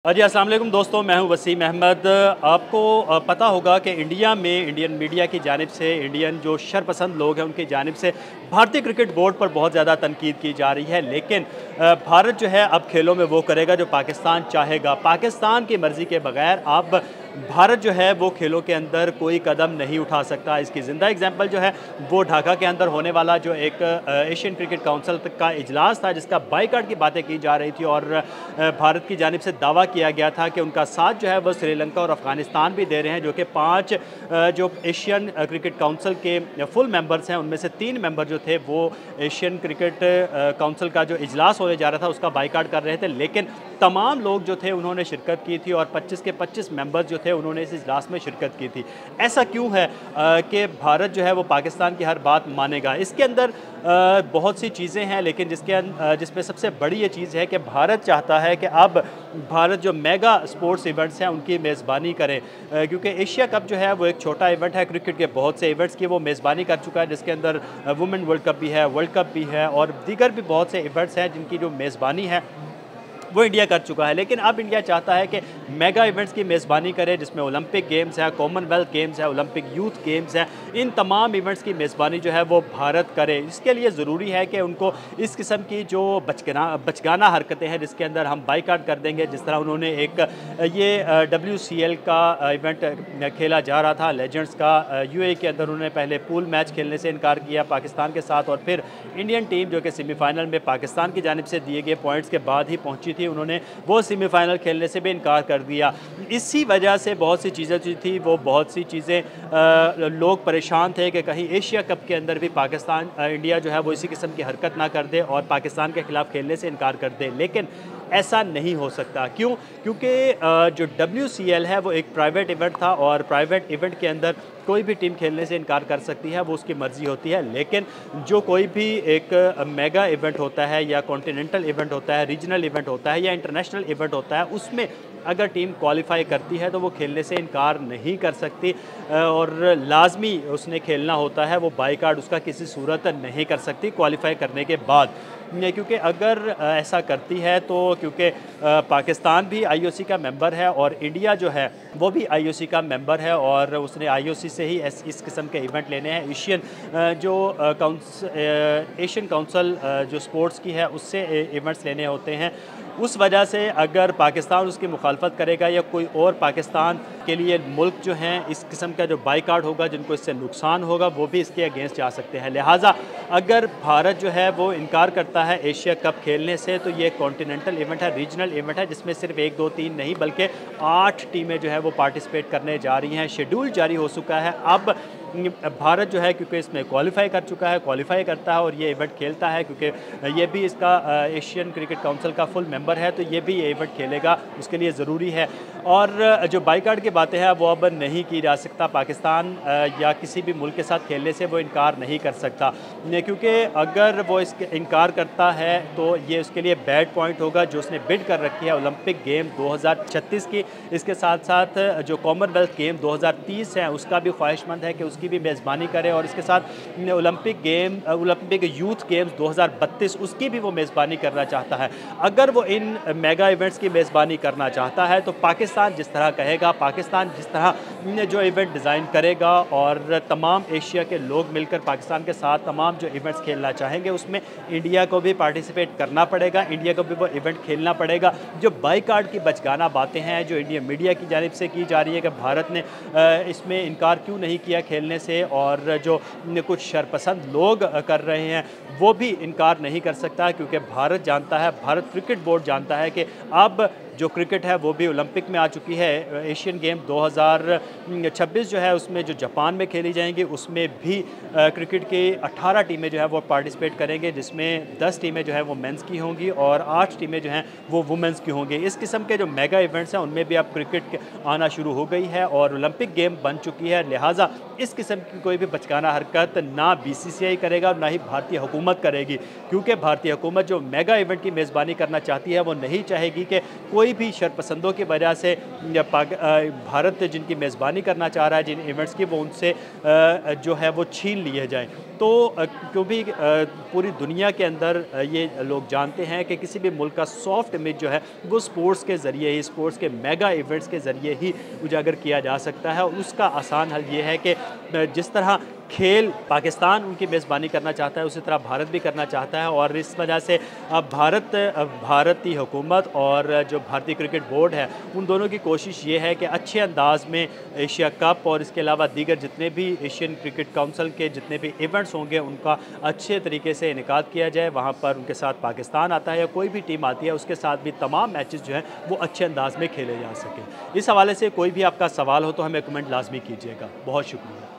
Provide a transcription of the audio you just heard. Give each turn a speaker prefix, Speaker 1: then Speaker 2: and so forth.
Speaker 1: जी अस्सलाम वालेकुम दोस्तों, मैं हूं वसीम अहमद। आपको पता होगा कि इंडिया में इंडियन मीडिया की जानिब से, इंडियन जो शरपसंद लोग हैं उनकी जानिब से भारतीय क्रिकेट बोर्ड पर बहुत ज़्यादा तनकीद की जा रही है। लेकिन भारत जो है अब खेलों में वो करेगा जो पाकिस्तान चाहेगा। पाकिस्तान की मर्ज़ी के बगैर अब भारत जो है वो खेलों के अंदर कोई कदम नहीं उठा सकता। इसकी ज़िंदा एग्जाम्पल जो है वो ढाका के अंदर होने वाला जो एक एशियन क्रिकेट काउंसिल का इजलास था, जिसका बाईकाट की बातें की जा रही थी और भारत की जानिब से दावा किया गया था कि उनका साथ जो है वो श्रीलंका और अफगानिस्तान भी दे रहे हैं, जो कि 5 जो एशियन क्रिकेट काउंसिल के फुल मेंबर्स हैं उनमें से 3 मेंबर जो थे वो एशियन क्रिकेट काउंसिल का जो इजलास होने जा रहा था उसका बाईकाट कर रहे थे। लेकिन तमाम लोग जो थे उन्होंने शिरकत की थी और 25 के 25 मेंबर्स जो थे उन्होंने इस इजलास में शिरकत की थी। ऐसा क्यों है कि भारत जो है वो पाकिस्तान की हर बात मानेगा? इसके अंदर बहुत सी चीज़ें हैं, लेकिन जिसमें सबसे बड़ी ये चीज़ है कि भारत चाहता है कि अब भारत जो मेगा स्पोर्ट्स इवेंट्स हैं उनकी मेज़बानी करें, क्योंकि एशिया कप जो है वो एक छोटा इवेंट है। क्रिकेट के बहुत से इवेंट्स की वो मेज़बानी कर चुका है, जिसके अंदर वुमेन वर्ल्ड कप भी है, वर्ल्ड कप भी है और दीगर भी बहुत से इवेंट्स हैं जिनकी जो मेज़बानी है वो इंडिया कर चुका है। लेकिन अब इंडिया चाहता है कि मेगा इवेंट्स की मेज़बानी करे, जिसमें ओलंपिक गेम्स है, कॉमनवेल्थ गेम्स है, ओलंपिक यूथ गेम्स है। इन तमाम इवेंट्स की मेज़बानी जो है वो भारत करे। इसके लिए ज़रूरी है कि उनको इस किस्म की जो बचगाना हरकतें हैं जिसके अंदर हम बाईकाट कर देंगे, जिस तरह उन्होंने एक ये WCL का इवेंट खेला जा रहा था लेजेंड्स का, UAE के अंदर उन्होंने पहले पूल मैच खेलने से इनकार किया पाकिस्तान के साथ और फिर इंडियन टीम जो कि सेमीफाइनल में पाकिस्तान की जानिब से दिए गए पॉइंट्स के बाद ही पहुंची थी, उन्होंने वो सेमीफाइनल खेलने से भी इनकार कर दिया। इसी वजह से बहुत सी चीज़ें जो थी वो बहुत सी चीज़ें लोग परेशान थे कि कहीं एशिया कप के अंदर भी पाकिस्तान इंडिया जो है वो इसी किस्म की हरकत ना कर दे और पाकिस्तान के खिलाफ खेलने से इनकार कर दे। लेकिन ऐसा नहीं हो सकता। क्यों? क्योंकि जो WCL है वो एक प्राइवेट इवेंट था और प्राइवेट इवेंट के अंदर कोई भी टीम खेलने से इनकार कर सकती है, वो उसकी मर्ज़ी होती है। लेकिन जो कोई भी एक मेगा इवेंट होता है या कॉन्टिनेंटल इवेंट होता है, रीजनल इवेंट होता है या इंटरनेशनल इवेंट होता है, उसमें अगर टीम क्वालिफाई करती है तो वो खेलने से इनकार नहीं कर सकती और लाजमी उसने खेलना होता है, वो बाईकाट उसका किसी सूरत नहीं कर सकती क्वालिफाई करने के बाद। क्योंकि अगर ऐसा करती है तो क्योंकि पाकिस्तान भी IOC का मेंबर है और इंडिया जो है वो भी IOC का मेंबर है और उसने IOC से ही इस किस्म के इवेंट लेने हैं। एशियन काउंसिल जो स्पोर्ट्स की है उससे इवेंट्स लेने होते हैं। उस वजह से अगर पाकिस्तान उसकी मुखालफत करेगा या कोई और पाकिस्तान के लिए मुल्क जो हैं इस किस्म का जो बाईकाट होगा, जिनको इससे नुकसान होगा, वो भी इसके अगेंस्ट जा सकते हैं। लिहाजा अगर भारत जो है वो इनकार करता है एशिया कप खेलने से, तो ये कॉन्टिनेंटल इवेंट है, रीजनल इवेंट है, जिसमें सिर्फ 1 2 3 नहीं बल्कि 8 टीमें जो है वो पार्टिसिपेट करने जा रही हैं। शेड्यूल जारी हो चुका है। अब भारत जो है क्योंकि इसमें क्वालिफाई कर चुका है, क्वालिफाई करता है और ये इवेंट खेलता है, क्योंकि ये भी इसका एशियन क्रिकेट काउंसिल का फुल मेंबर है, तो ये भी ये इवेंट खेलेगा, उसके लिए ज़रूरी है। और जो बाईकाट की बातें हैं वो अब नहीं की जा सकता। पाकिस्तान या किसी भी मुल्क के साथ खेलने से वो इनकार नहीं कर सकता, क्योंकि अगर वो इसके इनकार करता है तो ये उसके लिए बैड पॉइंट होगा जो उसने बिड कर रखी है ओलंपिक गेम 2036 की। इसके साथ साथ जो कॉमनवेल्थ गेम 2030 है उसका भी ख्वाहिशमंद है कि उसकी भी मेज़बानी करे और इसके साथ ओलंपिक यूथ गेम्स 2032 उसकी भी वो मेज़बानी करना चाहता है। अगर वो इन मेगा इवेंट्स की मेज़बानी करना चाहता है तो पाकिस्तान जिस तरह कहेगा, पाकिस्तान जिस तरह जो इवेंट डिज़ाइन करेगा और तमाम एशिया के लोग मिलकर पाकिस्तान के साथ तमाम जो इवेंट्स खेलना चाहेंगे उसमें इंडिया को भी पार्टिसिपेट करना पड़ेगा, इंडिया को भी वो इवेंट खेलना पड़ेगा। जो बाईकाट की बचगाना बातें हैं जो इंडिया मीडिया की जानिब से की जा रही है कि भारत ने इसमें इनकार क्यों नहीं किया खेलने से, और जो कुछ शरपसंद लोग कर रहे हैं वो भी इनकार नहीं कर सकता, क्योंकि भारत जानता है, भारत क्रिकेट बोर्ड जानता है कि अब जो क्रिकेट है वो भी ओलंपिक में आ चुकी है। एशियन गेम 2026 जो है उसमें जो जापान में खेली जाएंगी उसमें भी क्रिकेट की 18 टीमें जो है वो पार्टिसिपेट करेंगे, जिसमें 10 टीमें जो है वो मेंस की होंगी और 8 टीमें जो हैं वो वुमेंस की होंगी। इस किस्म के जो मेगा इवेंट्स हैं उनमें भी अब क्रिकेट आना शुरू हो गई है और ओलंपिक गेम बन चुकी है। लिहाजा इस किस्म की कोई भी बचकाना हरकत ना BCCI करेगा ना ही भारतीय हुकूमत करेगी, क्योंकि भारतीय हुकूमत जो मेगा इवेंट की मेज़बानी करना चाहती है वो नहीं चाहेगी कि कोई भी शरपसंदों की वजह से भारत जिनकी मेज़बानी करना चाह रहा है जिन इवेंट्स की, वो उनसे जो है वो छीन लिए जाए। तो क्योंकि पूरी दुनिया के अंदर ये लोग जानते हैं कि किसी भी मुल्क का सॉफ्ट इमेज जो है वो स्पोर्ट्स के ज़रिए ही, स्पोर्ट्स के मेगा इवेंट्स के ज़रिए ही उजागर किया जा सकता है। उसका आसान हल ये है कि जिस तरह खेल पाकिस्तान उनकी मेज़बानी करना चाहता है, उसी तरह भारत भी करना चाहता है। और इस वजह से अब भारतीय हुकूमत और जो भारतीय क्रिकेट बोर्ड है, उन दोनों की कोशिश ये है कि अच्छे अंदाज में एशिया कप और इसके अलावा दीगर जितने भी एशियन क्रिकेट काउंसिल के जितने भी इवेंट्स होंगे उनका अच्छे तरीके से इनेकाद किया जाए। वहाँ पर उनके साथ पाकिस्तान आता है या कोई भी टीम आती है, उसके साथ भी तमाम मैचेस जो हैं वो अच्छे अंदाज में खेले जा सकें। इस हवाले से कोई भी आपका सवाल हो तो हमें कमेंट लाजमी कीजिएगा। बहुत शुक्रिया।